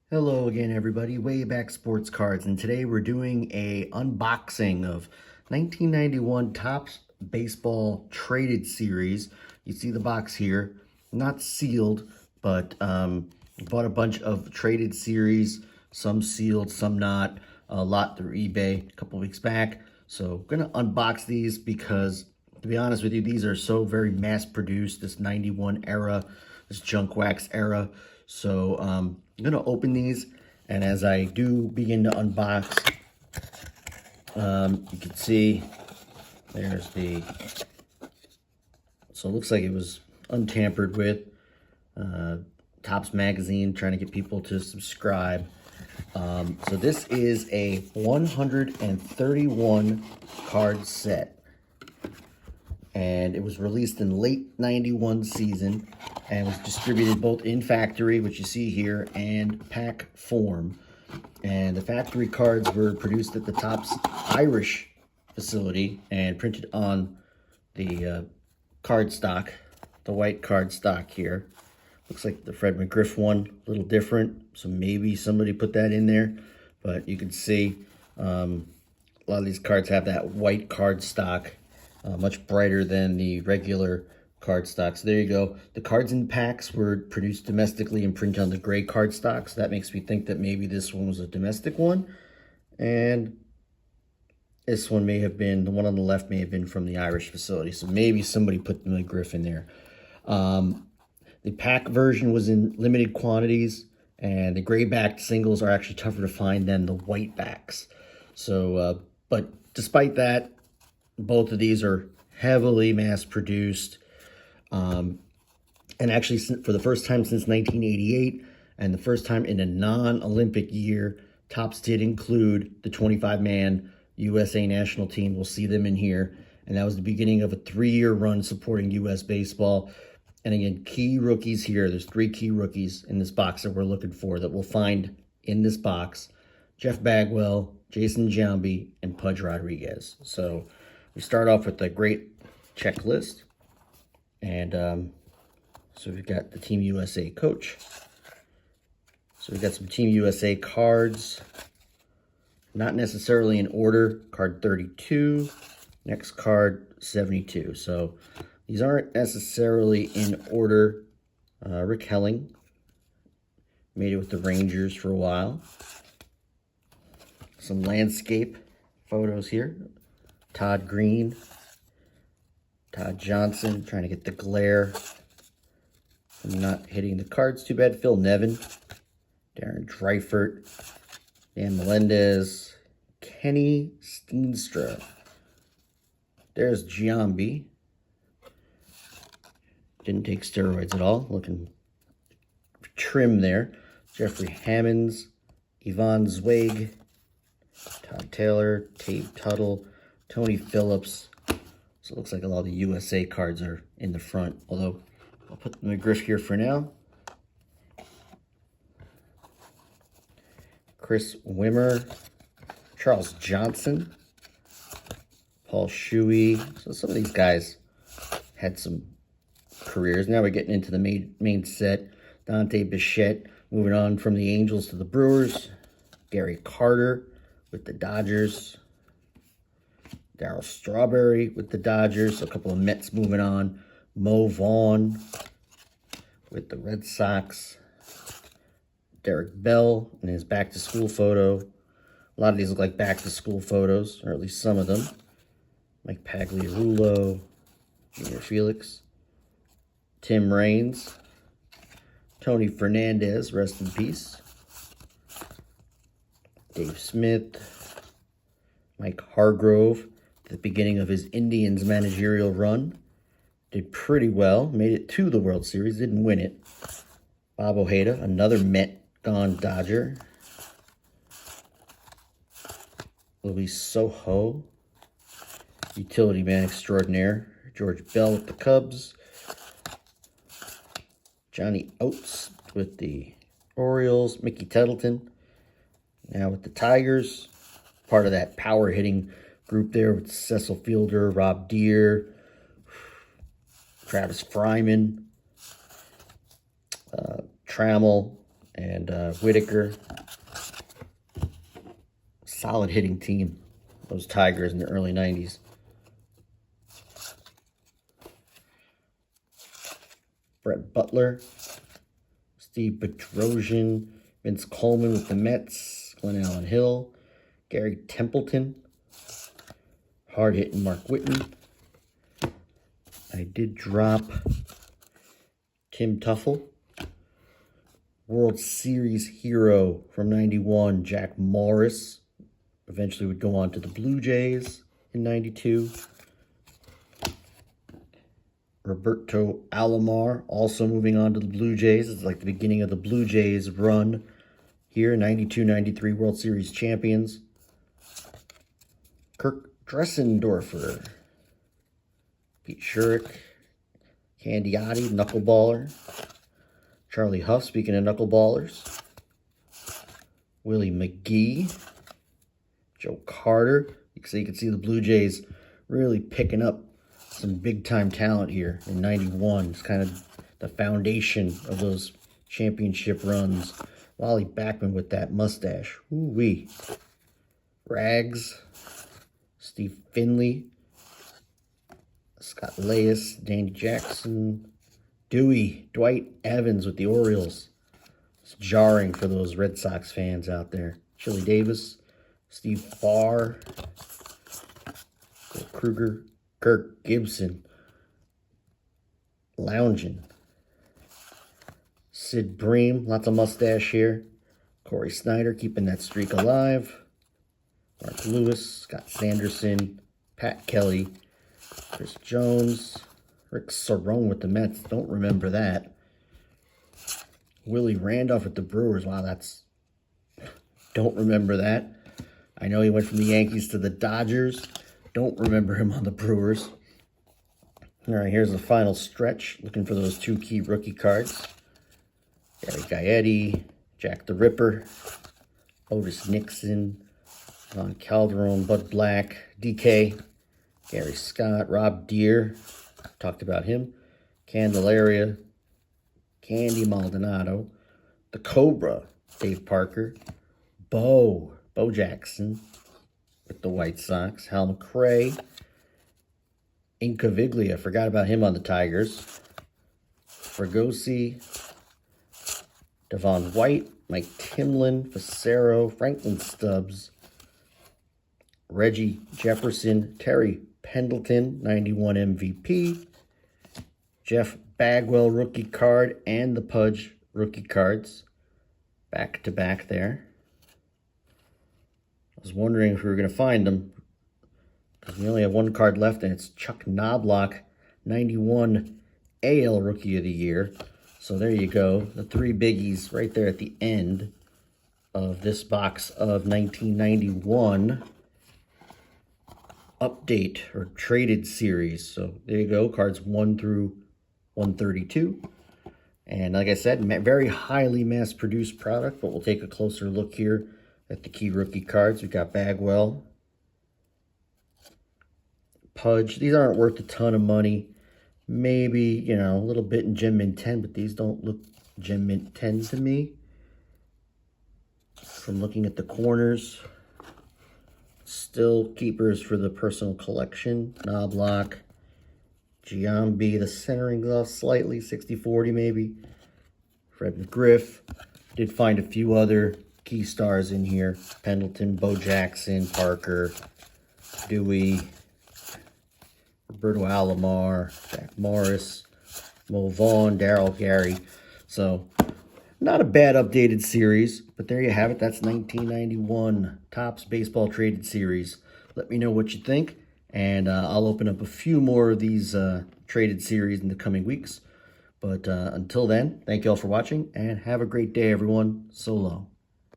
Hello again, everybody. Wayback Sports Cards, and today we're doing a unboxing of 1991 Topps Baseball Traded Series. You see the box here, not sealed, but bought a bunch of traded series, some sealed, some not. A lot through eBay a couple weeks back. So I'm gonna unbox these because, to be honest with you, these are so very mass-produced. This 91 era, this junk wax era. So I'm gonna open these, and as I do begin to unbox, you can see there's the, so it looks like it was untampered with. Topps Magazine trying to get people to subscribe. So this is a 131 card set, and it was released in late 91 season and was distributed both in factory, which you see here, and pack form. And the factory cards were produced at the Topps Irish facility and printed on the cardstock, the white cardstock here. Looks like the Fred McGriff one, a little different, so maybe somebody put that in there. But you can see a lot of these cards have that white cardstock, much brighter than the regular cardstock. So there you go. The cards in packs were produced domestically and printed on the gray cardstock. So that makes me think that maybe this one was a domestic one. And this one may have been, the one on the left may have been from the Irish facility. So maybe somebody put the McGriff in there. The pack version was in limited quantities, and the gray-backed singles are actually tougher to find than the whitebacks. So, but despite that, both of these are heavily mass-produced. And actually, for the first time since 1988, and the first time in a non-Olympic year, Topps did include the 25-man USA national team. We'll see them in here. And that was the beginning of a 3-year run supporting U.S. baseball. And again, key rookies here. There's 3 key rookies in this box that we're looking for, that we'll find in this box: Jeff Bagwell, Jason Giambi, and Pudge Rodriguez. So we start off with a great checklist. And so we've got the Team USA coach. So we've got some Team USA cards, not necessarily in order. Card 32, next card 72. So these aren't necessarily in order. Rick Helling made it with the Rangers for a while. Some landscape photos here. Todd Green, Todd Johnson, trying to get the glare from not hitting the cards too bad. Phil Nevin, Darren Dreifert, Dan Melendez, Kenny Steenstra. There's Giambi. Didn't take steroids at all. Looking trim there. Jeffrey Hammonds, Yvonne Zweig, Todd Taylor, Tate Tuttle, Tony Phillips. So it looks like a lot of the USA cards are in the front, although I'll put the McGriff here for now. Chris Wimmer, Charles Johnson, Paul Shuey. So some of these guys had some careers. Now we're getting into the main set. Dante Bichette, moving on from the Angels to the Brewers. Gary Carter with the Dodgers. Darryl Strawberry with the Dodgers. A couple of Mets moving on. Mo Vaughn with the Red Sox. Derek Bell in his back-to-school photo. A lot of these look like back-to-school photos, or at least some of them. Mike Pagliarulo, Junior Felix. Tim Raines, Tony Fernandez, rest in peace. Dave Smith, Mike Hargrove, at the beginning of his Indians managerial run. Did pretty well, made it to the World Series, didn't win it. Bob Ojeda, another Met gone Dodger. Luis Sojo, utility man extraordinaire. George Bell with the Cubs. Johnny Oates with the Orioles. Mickey Tettleton now with the Tigers. Part of that power hitting group there with Cecil Fielder, Rob Deere, Travis Fryman, Trammell, And Whitaker. Solid hitting team. Those Tigers in the early 90s. Brett Butler. Steve Bedrosian. Vince Coleman with the Mets. Glenn Allen Hill. Gary Templeton. Hard-hitting Mark Whitten. I did drop Tim Tuffle. World Series hero from 91, Jack Morris. Eventually would go on to the Blue Jays in 92. Roberto Alomar, also moving on to the Blue Jays. It's like the beginning of the Blue Jays run here, 92-93 World Series champions. Kirk Dressendorfer. Pete Shurik. Candiotti, knuckleballer. Charlie Huff, speaking of knuckleballers. Willie McGee. Joe Carter. So you can see the Blue Jays really picking up some big-time talent here in 91. It's kind of the foundation of those championship runs. Wally Backman with that mustache. Ooh-wee. Rags. Steve Finley. Scott Leyes. Danny Jackson. Dwight Evans with the Orioles. It's jarring for those Red Sox fans out there. Chili Davis. Steve Farr. Kruger. Kirk Gibson. Lounging. Sid Bream. Lots of mustache here. Corey Snyder keeping that streak alive. Mark Lewis. Scott Sanderson. Pat Kelly. Chris Jones. Rick Cerrone with the Mets. Don't remember that. Willie Randolph with the Brewers. Wow, that's... Don't remember that. I know he went from the Yankees to the Dodgers. Don't remember him on the Brewers. All right, here's the final stretch. Looking for those two key rookie cards. Gary Gaetti, Jack the Ripper, Otis Nixon, Von Calderon, Bud Black, DK, Gary Scott, Rob Deere. Talked about him. Candelaria, Candy Maldonado, the Cobra, Dave Parker, Bo Jackson with the White Sox, Hal McRae, Incaviglia, forgot about him on the Tigers, Fregosi, Devon White, Mike Timlin, Facero, Franklin Stubbs, Reggie Jefferson, Terry Pendleton, 91 MVP, Jeff Bagwell rookie card, and the Pudge rookie cards. Back to back there. I was wondering if we were going to find them, because we only have one card left, and it's Chuck Knobloch, 91 AL Rookie of the Year. So there you go. The three biggies right there at the end of this box of 1991 update or traded series. So there you go. Cards 1 through 132. And like I said, very highly mass-produced product, but we'll take a closer look here at the key rookie cards. We've got Bagwell, Pudge. These aren't worth a ton of money. Maybe, you know, a little bit in Gem Mint 10, but these don't look Gem Mint 10 to me. From looking at the corners, still keepers for the personal collection. Knobloch, Giambi, the centering off slightly, 60-40 maybe. Fred McGriff. Did find a few other key stars in here. Pendleton, Bo Jackson, Parker, Dewey, Roberto Alomar, Jack Morris, Mo Vaughn, Darryl Gary. So, not a bad updated series, but there you have it. That's 1991 Topps Baseball Traded Series. Let me know what you think, and I'll open up a few more of these traded series in the coming weeks. But until then, thank you all for watching, and have a great day, everyone. So long.